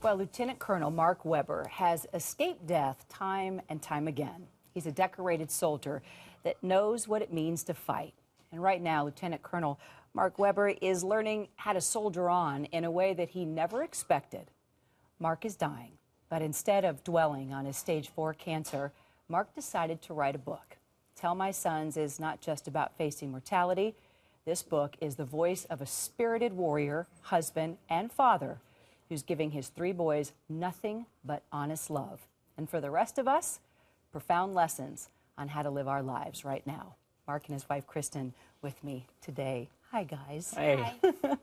Well, Lieutenant Colonel Mark Weber has escaped death time and time again. He's a decorated soldier that knows what it means to fight. And right now, Lieutenant Colonel Mark Weber is learning how to soldier on in a way that he never expected. Mark is dying, but instead of dwelling on his stage 4 cancer, Mark decided to write a book. Tell My Sons is not just about facing mortality. This book is the voice of a spirited warrior, husband, and father who's giving his 3 boys nothing but honest love. And for the rest of us, profound lessons on how to live our lives right now. Mark and his wife, Kristen, with me today. Hi, guys. Hey. Hi.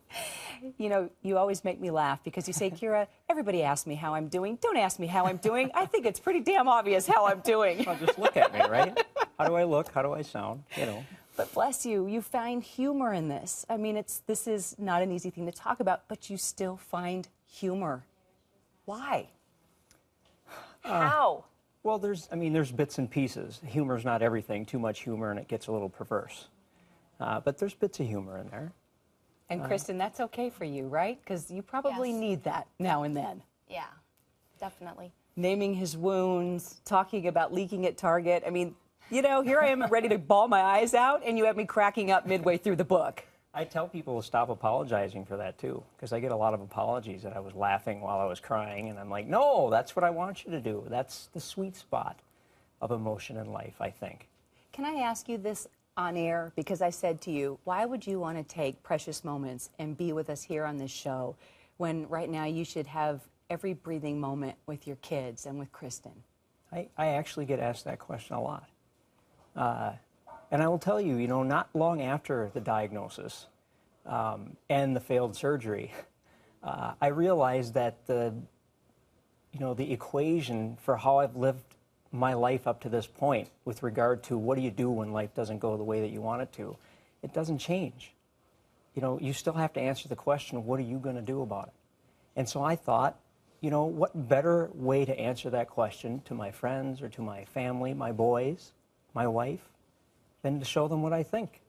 You know, you always make me laugh because you say, Kira, everybody asks me how I'm doing. Don't ask me how I'm doing. I think it's pretty damn obvious how I'm doing. Well, just look at me, right? How do I look? How do I sound? You know. But bless you, you find humor in this. I mean, this is not an easy thing to talk about, but you still find humor. Why? How? Well, there's bits and pieces. Humor's not everything. Too much humor and it gets a little perverse. But there's bits of humor in there. And Kristen, that's okay for you, right? Because you probably need that now and then. Yeah, definitely. Naming his wounds, talking about leaking at Target. I mean, you know, here I am ready to bawl my eyes out, and you have me cracking up midway through the book. I tell people to stop apologizing for that, too, because I get a lot of apologies that I was laughing while I was crying, and I'm like, no, that's what I want you to do. That's the sweet spot of emotion in life, I think. Can I ask you this on air? Because I said to you, why would you want to take precious moments and be with us here on this show when right now you should have every breathing moment with your kids and with Kristen? I actually get asked that question a lot. And I will tell you, you know, not long after the diagnosis and the failed surgery, I realized that the equation for how I've lived my life up to this point with regard to what do you do when life doesn't go the way that you want it to, it doesn't change. You know, you still have to answer the question, what are you going to do about it? And so I thought, you know, what better way to answer that question to my friends or to my family, my boys, my wife, than to show them what I think.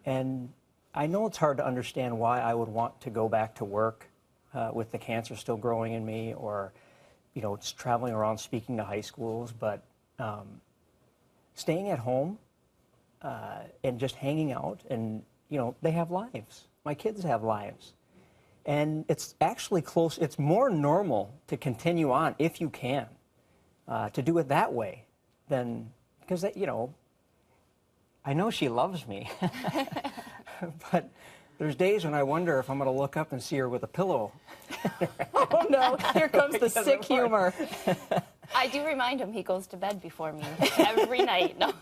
And I know it's hard to understand why I would want to go back to work with the cancer still growing in me, or, you know, just traveling around speaking to high schools, but staying at home and just hanging out, and, you know, they have lives. My kids have lives. And it's actually close, it's more normal to continue on, if you can, to do it that way than, because, you know, I know she loves me, but there's days when I wonder if I'm going to look up and see her with a pillow. Oh, no, here comes the sick humor. I do remind him he goes to bed before me every night. No.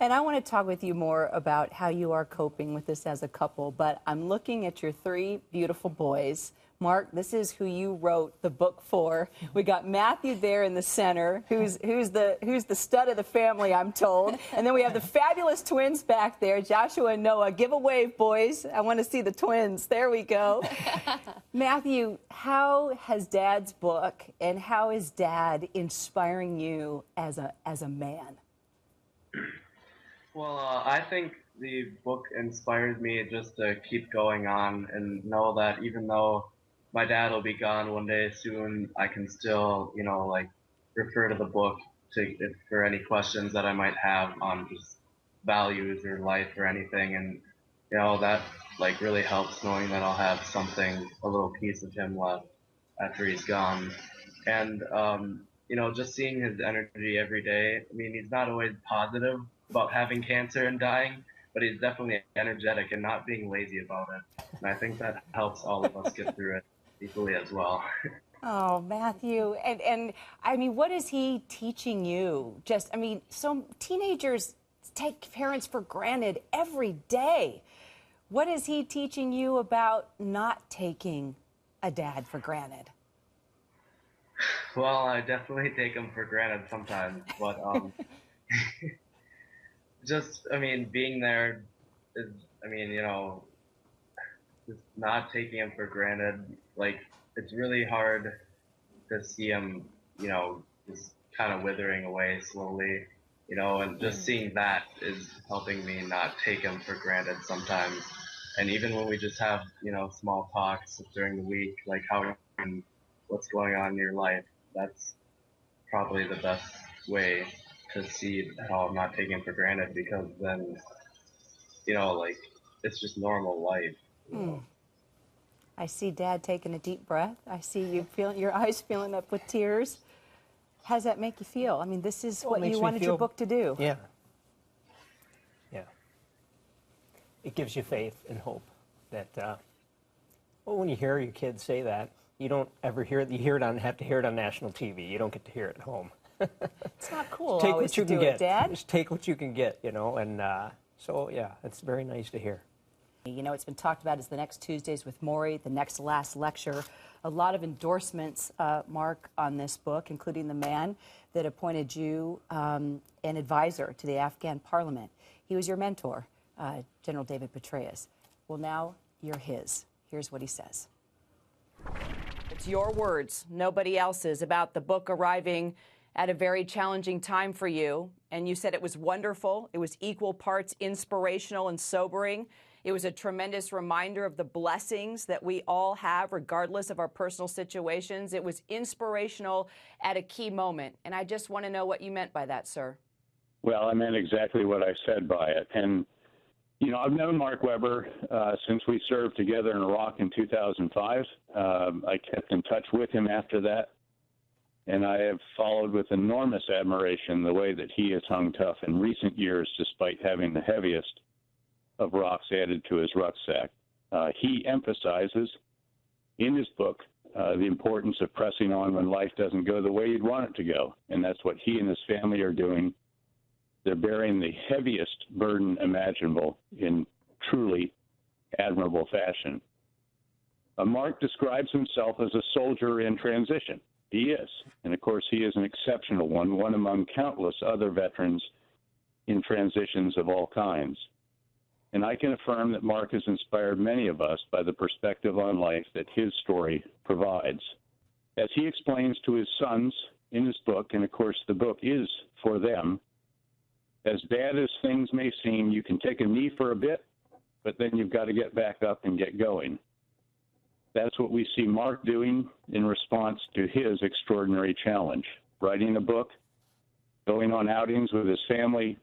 And I want to talk with you more about how you are coping with this as a couple, but I'm looking at your 3 beautiful boys. Mark, this is who you wrote the book for. We got Matthew there in the center, who's the stud of the family, I'm told. And then we have the fabulous twins back there, Joshua and Noah. Give a wave, boys. I want to see the twins. There we go. Matthew, how has Dad's book and how is Dad inspiring you as a man? Well, I think the book inspired me just to keep going on and know that even though my dad will be gone one day soon, I can still, you know, like, refer to the book for any questions that I might have on just values or life or anything. And, you know, that, like, really helps knowing that I'll have something, a little piece of him left after he's gone. And, you know, just seeing his energy every day. I mean, he's not always positive about having cancer and dying, but he's definitely energetic and not being lazy about it. And I think that helps all of us get through it equally as well. Oh, Matthew. And I mean, what is he teaching you? Just, I mean, so teenagers take parents for granted every day. What is he teaching you about not taking a dad for granted? Well, I definitely take him for granted sometimes, but just, I mean, being there is, I mean, you know, just not taking him for granted. Like, it's really hard to see him, you know, just kind of withering away slowly, you know, and just seeing that is helping me not take him for granted sometimes. And even when we just have, you know, small talks during the week, like how we can what's going on in your life. That's probably the best way to see how I'm not taken for granted, because then, like, it's just normal life. I see Dad taking a deep breath. I see you feeling your eyes filling up with tears. How does that make you feel? I mean, this is what you wanted your book to do. Yeah. Yeah. It gives you faith and hope that, well, when you hear your kids say that, you don't ever hear it. You have to hear it on national TV. You don't get to hear it at home. It's not cool Take always what you to can do get. it, Dad. Just take what you can get, and so, yeah, it's very nice to hear. It's been talked about as the next Tuesdays with Maury, the next last lecture. A lot of endorsements, Mark, on this book, including the man that appointed you an advisor to the Afghan parliament. He was your mentor, General David Petraeus. Well, now you're his. Here's what he says. It's your words, nobody else's, about the book arriving at a very challenging time for you. And you said it was wonderful. It was equal parts inspirational and sobering. It was a tremendous reminder of the blessings that we all have, regardless of our personal situations. It was inspirational at a key moment. And I just want to know what you meant by that, sir. Well, I meant exactly what I said by it. And, I've known Mark Weber since we served together in Iraq in 2005. I kept in touch with him after that. And I have followed with enormous admiration the way that he has hung tough in recent years, despite having the heaviest of rocks added to his rucksack. He emphasizes in his book the importance of pressing on when life doesn't go the way you'd want it to go. And that's what he and his family are doing. They're bearing the heaviest burden imaginable in truly admirable fashion. Mark describes himself as a soldier in transition. He is. And of course, he is an exceptional one among countless other veterans in transitions of all kinds. And I can affirm that Mark has inspired many of us by the perspective on life that his story provides. As he explains to his sons in his book, and of course the book is for them, as bad as things may seem, you can take a knee for a bit, but then you've got to get back up and get going. That's what we see Mark doing in response to his extraordinary challenge, writing a book, going on outings with his family,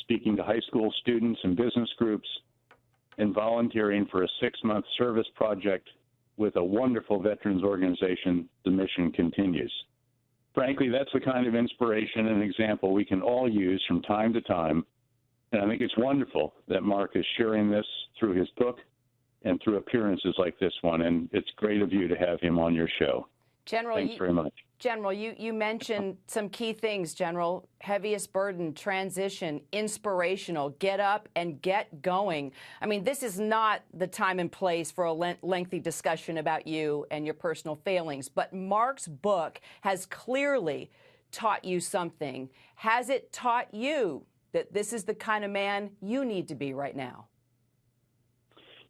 speaking to high school students and business groups, and volunteering for a 6-month service project with a wonderful veterans organization, The Mission Continues. Frankly, that's the kind of inspiration and example we can all use from time to time, and I think it's wonderful that Mark is sharing this through his book and through appearances like this one, and it's great of you to have him on your show. General, thanks very much. General, you mentioned some key things, General. Heaviest burden, transition, inspirational, get up and get going. I mean, this is not the time and place for a lengthy discussion about you and your personal failings, but Mark's book has clearly taught you something. Has it taught you that this is the kind of man you need to be right now?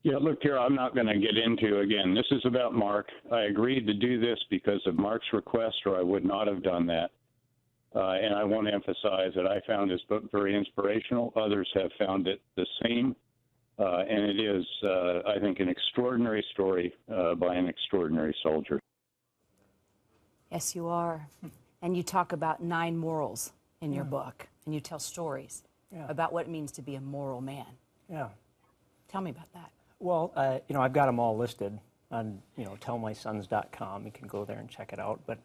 Yeah, look, here, I'm not going to get into, again, this is about Mark. I agreed to do this because of Mark's request, or I would not have done that. And I want to emphasize that I found his book very inspirational. Others have found it the same. And it is, I think, an extraordinary story by an extraordinary soldier. Yes, you are. And you talk about 9 morals in your book, and you tell stories about what it means to be a moral man. Yeah. Tell me about that. Well, I've got them all listed on, tellmysons.com. You can go there and check it out. But,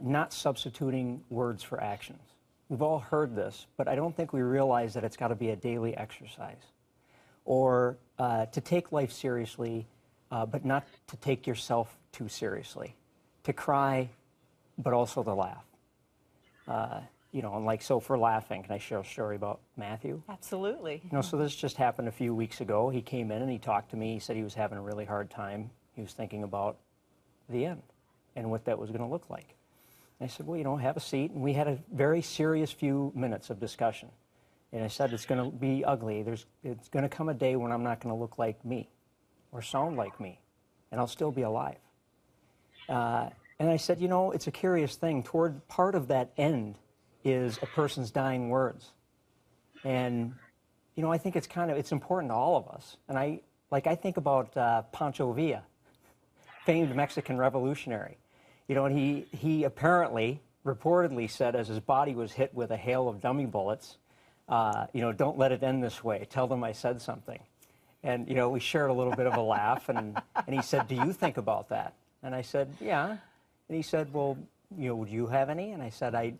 not substituting words for actions. We've all heard this, but I don't think we realize that it's got to be a daily exercise. Or to take life seriously, but not to take yourself too seriously. To cry, but also to laugh. So for laughing, can I share a story about Matthew? Absolutely. So this just happened a few weeks ago. He came in and he talked to me. He said he was having a really hard time. He was thinking about the end and what that was going to look like. And I said, well, have a seat. And we had a very serious few minutes of discussion. And I said, it's going to be ugly. It's going to come a day when I'm not going to look like me or sound like me, and I'll still be alive. And I said, it's a curious thing. Toward part of that end is a person's dying words. And, I think it's important to all of us. And I think about Pancho Villa. famed Mexican revolutionary. You know, and he apparently, reportedly said as his body was hit with a hail of dummy bullets, you know, don't let it end this way. Tell them I said something. And, you know, we shared a little bit of a laugh, and he said, do you think about that? And I said, yeah. And he said, well, you know, would you have any? And I said, I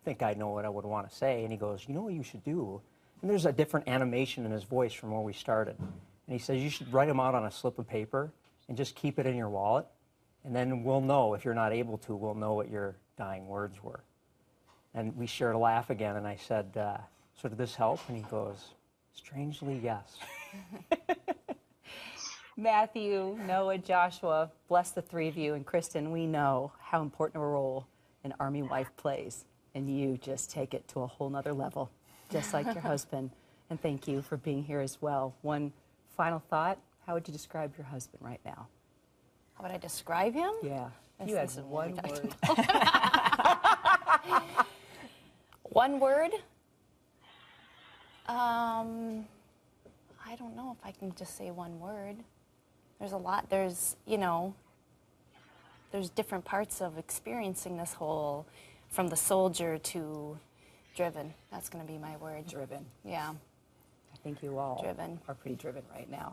think I know what I would want to say. And he goes, you know what you should do? And there's a different animation in his voice from where we started. And he says, you should write them out on a slip of paper and just keep it in your wallet. And then we'll know, if you're not able to, we'll know what your dying words were. And we shared a laugh again, and I said, so did this help? And he goes, strangely, yes. Matthew, Noah, Joshua, bless the three of you. And Kristen, we know how important a role an Army wife plays. And you just take it to a whole nother level, just like your husband. And thank you for being here as well. One final thought, how would you describe your husband right now? How would I describe him? Yeah, This you had is one what we word. One word? I don't know if I can just say one word. There's a lot. There's, you know, there's different parts of experiencing this whole, from the soldier to driven. That's going to be my word. Driven. Yeah, I think you all Driven. are pretty driven right now.